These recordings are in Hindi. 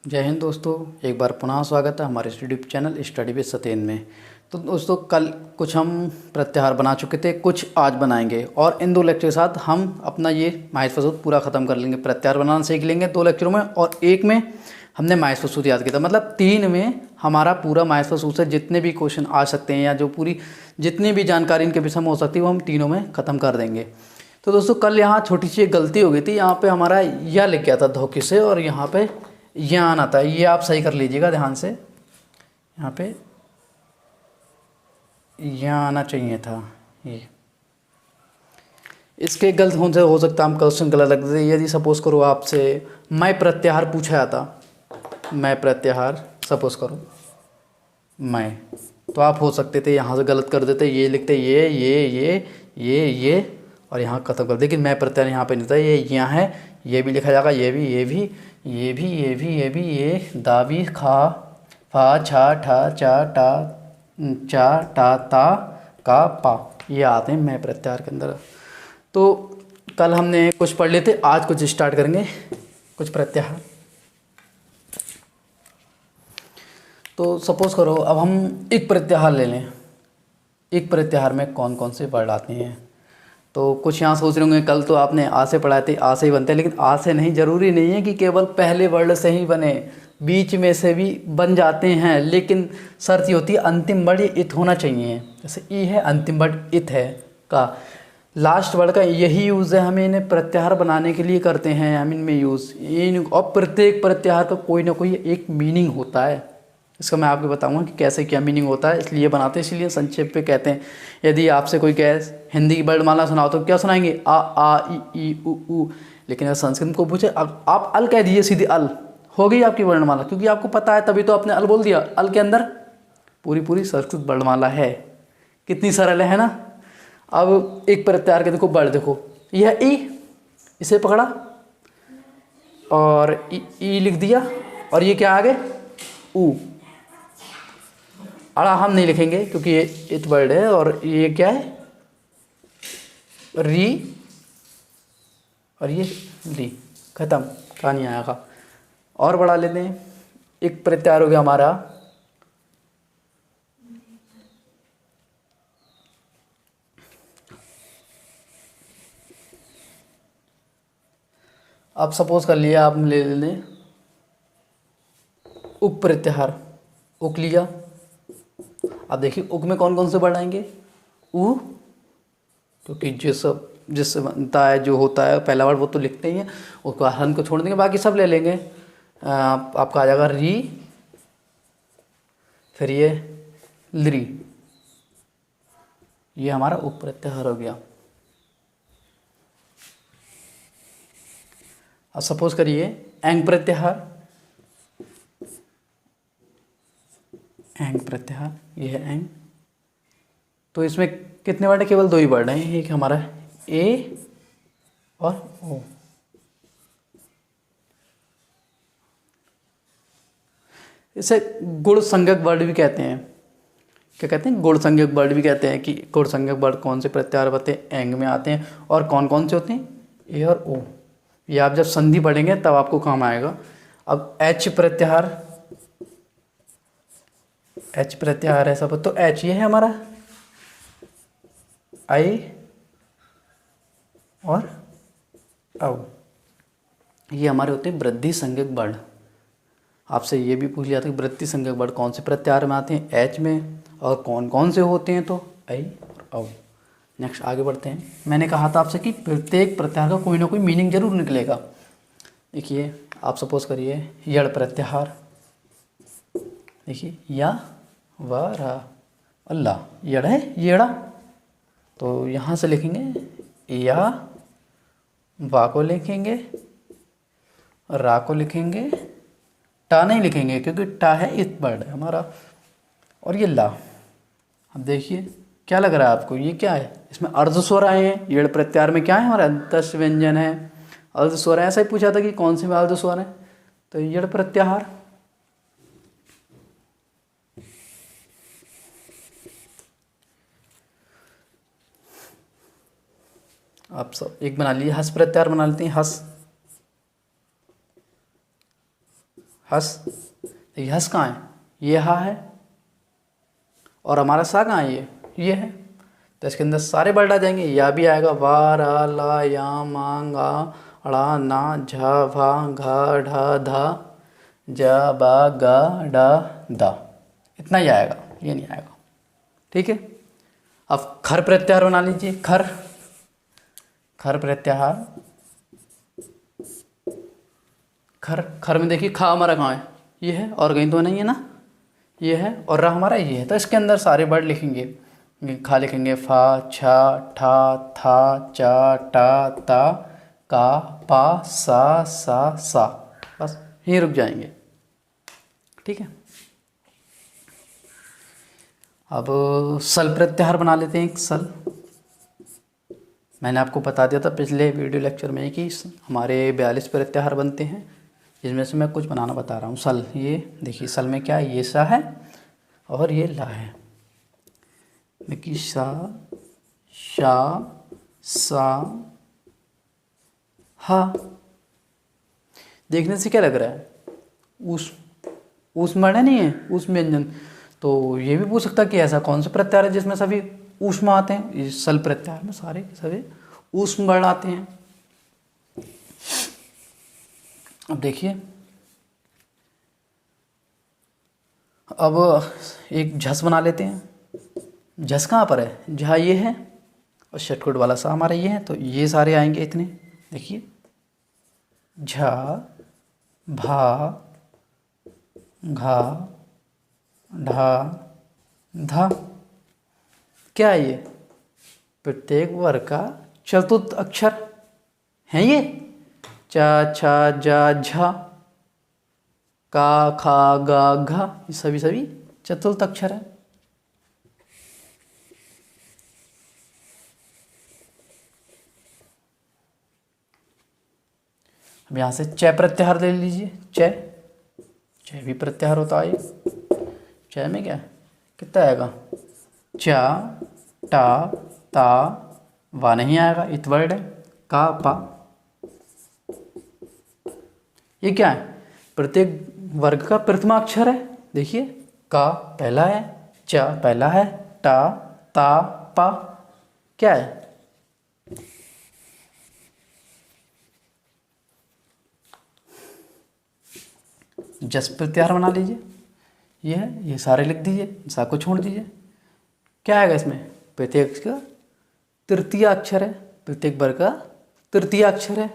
जय हिंद दोस्तों, एक बार पुनः स्वागत है हमारे यूट्यूब चैनल स्टडी विद सत्येन में। तो दोस्तों, कल कुछ हम प्रत्याहार बना चुके थे, कुछ आज बनाएंगे और इन 2 लेक्चर के साथ हम अपना ये माहेश सूत्र पूरा ख़त्म कर लेंगे। प्रत्याहार बनाना सीख लेंगे 2 लेक्चरों में, और एक में हमने माहेश सूत्र याद किया था। मतलब 3 में हमारा पूरा माहेश सूत्र से जितने भी क्वेश्चन आ सकते हैं या जो पूरी जितनी भी जानकारी इनके विषय में हो सकती है वो हम तीनों में ख़त्म कर देंगे। तो दोस्तों, कल यहाँ छोटी सी एक गलती हो गई थी। यहाँ पे हमारा यह लिख गया था धोखे से और यहाँ पे यहाँ आना था। ये आप सही कर लीजिएगा ध्यान से। यहाँ पे यहाँ आना चाहिए था। ये इसके गलत होने से हो सकता है हम क्वेश्चन गलत लग देते। यदि सपोज करो आपसे मैं प्रत्याहार पूछा जाता, मैं प्रत्याहार सपोज करो मैं, तो आप हो सकते थे यहाँ से गलत कर देते, ये लिखते ये और यहाँ खत्म कर। लेकिन मैं प्रत्याहार यहाँ पे नहीं था, ये यहाँ है, ये भी लिखा जाएगा, ये दाबी खा फा छा ठा चा टा चा टा ता का पा, ये आते हैं मैं प्रत्याहार के अंदर। तो कल हमने कुछ पढ़ लेते, आज कुछ स्टार्ट करेंगे कुछ प्रत्याहार। तो सपोज करो अब हम एक प्रत्याहार ले लें। एक प्रत्याहार में कौन कौन से वर्ड आते हैं। तो कुछ यहाँ सोच रहे होंगे कल तो आपने आ से पढ़ाए थे, आ से ही बनते हैं। लेकिन आ से नहीं, ज़रूरी नहीं है कि केवल पहले वर्ड से ही बने, बीच में से भी बन जाते हैं। लेकिन शर्त ये होती है अंतिम वर्ड इथ होना चाहिए। जैसे ई है, अंतिम वर्ड इथ है का, लास्ट वर्ड का यही यूज़ है। हम इन्हें प्रत्याहार बनाने के लिए करते हैं, हम इनमें यूज़ इन। और प्रत्येक प्रत्याहार का कोई ना कोई एक मीनिंग होता है। इसका मैं आपको बताऊंगा कि कैसे क्या मीनिंग होता है, इसलिए बनाते हैं, इसलिए संक्षेप पे कहते हैं। यदि आपसे कोई कहे हिंदी की वर्णमाला सुनाओ तो क्या सुनाएंगे, आ ई उ। लेकिन अगर संस्कृत को पूछे आप अल कह दीजिए, सीधी अल हो गई आपकी वर्णमाला, क्योंकि आपको पता है तभी तो आपने अल बोल दिया। अल के अंदर पूरी संस्कृत वर्णमाला है। कितनी सरल है ना। अब एक प्रत्याहार के देखो वर्ड, देखो यह ई, इसे पकड़ा और ई लिख दिया, और ये क्या आ गए ऊ। अड़ा हम नहीं लिखेंगे क्योंकि ये इथ वर्ड है, और ये क्या है री, और ये री, खत्म, कहानी आएगा। और बढ़ा लेते हैं। एक प्रत्याहार हो गया हमारा अब सपोज कर लिया, आप ले लें उक प्रत्याहार, उक लिया। अब देखिए उक में कौन कौन से वर्ड आएंगे, उ, क्योंकि जिससे बनता है, जो होता है पहला वर्ड वो तो लिखते ही हैं, उसको हन को छोड़ देंगे, बाकी सब ले लेंगे। आपका आ जाएगा री, फिर ये लरी, ये हमारा उक प्रत्याहार हो गया। अब सपोज करिए एंग प्रत्याहार, एंग प्रत्याहार, ये है एंग। तो इसमें कितने वर्ड है, केवल 2 ही वर्ड हैं। एक हमारा ए और ओ। इसे गुण संज्ञक वर्ड भी कहते हैं। क्या कहते हैं, गुण संज्ञक वर्ड भी कहते हैं। कि गुण संज्ञक वर्ड कौन से प्रत्याहार होते हैं, एंग में आते हैं, और कौन कौन से होते हैं, ए और ओ। ये आप जब संधि पढ़ेंगे तब आपको काम आएगा। अब एच प्रत्याहार, एच प्रत्याहार है सब, तो एच ये है हमारा आई और औ, ये हमारे होते हैं वृद्धि संज्ञक वर्ड। आपसे ये भी पूछ लिया था कि वृद्धि संज्ञक वर्ड कौन से प्रत्याहार में आते हैं, एच में, और कौन कौन से होते हैं, तो आई और औ। नेक्स्ट आगे बढ़ते हैं। मैंने कहा था आपसे कि प्रत्येक प्रत्याहार का कोई ना कोई मीनिंग जरूर निकलेगा। देखिए आप सपोज करिए यड़ प्रत्याहार, देखिए या व रा, अल्लाह, यड़ है येड़ा, तो यहाँ से लिखेंगे या, वा को लिखेंगे, रा को लिखेंगे, टा नहीं लिखेंगे क्योंकि टा है इस वर्ड हमारा, और ये ला। अब देखिए क्या लग रहा है आपको, ये क्या है, इसमें अर्ध स्वर आए हैं। येड़ प्रत्याहार में क्या है हमारा, दस व्यंजन है, अर्ध स्वर है। ऐसा ही पूछा था कि कौन से में अर्ध स्वर है, तो येड़ प्रत्याहार। आप सब एक बना लीजिए, हस प्रत्याहार बना लेते हैं। हस, हस। ये हस कहाँ है? ये हा है, और हमारा सा कहाँ है? ये है। तो इसके अंदर सारे वर्ड आ जाएंगे। या भी आएगा, वा, रा, ला, या, मा, गा, ड़ा, ना, झा, भा, घा, ढा, धा, जा, बा, गा, डा, दा। इतना ही आएगा, ये नहीं आएगा। ठीक है। अब खर प्रत्याहार बना लीजिए। खर, खर प्रत्याहार। खर, खर में देखिए खा हमारा कहाँ है? ये है, और कहीं तो नहीं है ना, ये है, और रा हमारा ये है। तो इसके अंदर सारे वर्ड लिखेंगे। खा लिखेंगे फा, छा, ठा, था, चा, टा, ता, का, पा, सा। बस यहीं रुक जाएंगे। ठीक है। अब सल प्रत्याहार बना लेते हैं। एक सल, मैंने आपको बता दिया था पिछले वीडियो लेक्चर में कि हमारे 42 प्रत्याहार बनते हैं, जिसमें से मैं कुछ बनाना बता रहा हूँ। सल, ये देखिए सल में क्या है? ये सा है और ये ला है। देखिए सा, शा, सा, हा। देखने से क्या लग रहा है? ऊष्म वर्ण नहीं है, ऊष्म व्यंजन। तो ये भी पूछ सकता कि ऐसा कौन सा प्रत्याहार है जिसमें सभी ऊष्म आते हैं? इस सल प्रत्याहार में सारे के सभी ऊष्म वर्ण आते हैं। अब देखिए, अब एक झस बना लेते हैं। झस कहाँ पर है? जहाँ ये है, और षटकोट वाला सा हमारा ये है, तो ये सारे आएंगे इतने। देखिए झा, भा, घा, ढा, धा। क्या है ये? प्रत्येक वर्ग का चतुर्थ अक्षर है ये। चा, छा, जा, झा, का, खा, गा, घा, ये सभी चतुर्थ अक्षर है। अब यहाँ से च प्रत्याहार ले लीजिए। च भी प्रत्याहार होता है। च में क्या कितना आएगा? चा, टा, ता, वा नहीं आएगा, इत वर्ड है। का, पा। ये क्या है? प्रत्येक वर्ग का प्रथमा अक्षर है। देखिए का पहला है, चा पहला है, टा, ता, पा क्या है? जस प्रत्याहार बना लीजिए। ये है, ये सारे लिख दीजिए, सा को छोड़ दीजिए। क्या आएगा इसमें? प्रत्येक का तृतीय अक्षर है, प्रत्येक वर्ग का तृतीय अक्षर है।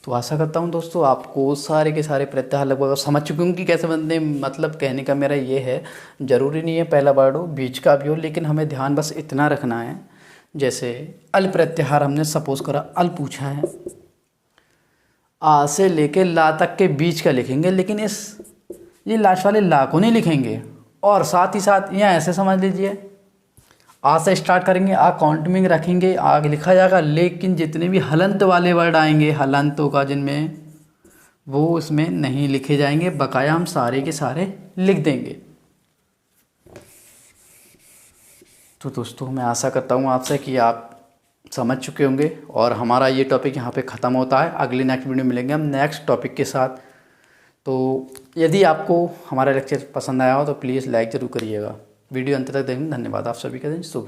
तो आशा करता हूँ दोस्तों आपको सारे के सारे प्रत्याहार लगभग समझ चुके होंगे कि कैसे बनते हैं। मतलब कहने का मेरा ये है, ज़रूरी नहीं है पहला वर्ड हो, बीच का भी हो, लेकिन हमें ध्यान बस इतना रखना है। जैसे अल प्रत्याहार हमने सपोज करा, अल पूछा है, आ से लेके ला तक के बीच का लिखेंगे, लेकिन ये लास्ट वाले ला को नहीं लिखेंगे। और साथ ही साथ यहाँ ऐसे समझ लीजिए, आ से स्टार्ट करेंगे, आ काउंटिंग रखेंगे, आगे लिखा जाएगा, लेकिन जितने भी हलंत वाले वर्ड आएंगे हलंतों का जिनमें, वो इसमें नहीं लिखे जाएंगे, बकाया हम सारे के सारे लिख देंगे। तो दोस्तों मैं आशा करता हूँ आपसे कि आप समझ चुके होंगे, और हमारा ये टॉपिक यहाँ पे ख़त्म होता है। अगली नेक्स्ट वीडियो मिलेंगे हम नेक्स्ट टॉपिक के साथ। तो यदि आपको हमारा लेक्चर पसंद आया हो तो प्लीज़ लाइक ज़रूर करिएगा। वीडियो अंत तक देखने धन्यवाद। आप सभी का दिन शुभ।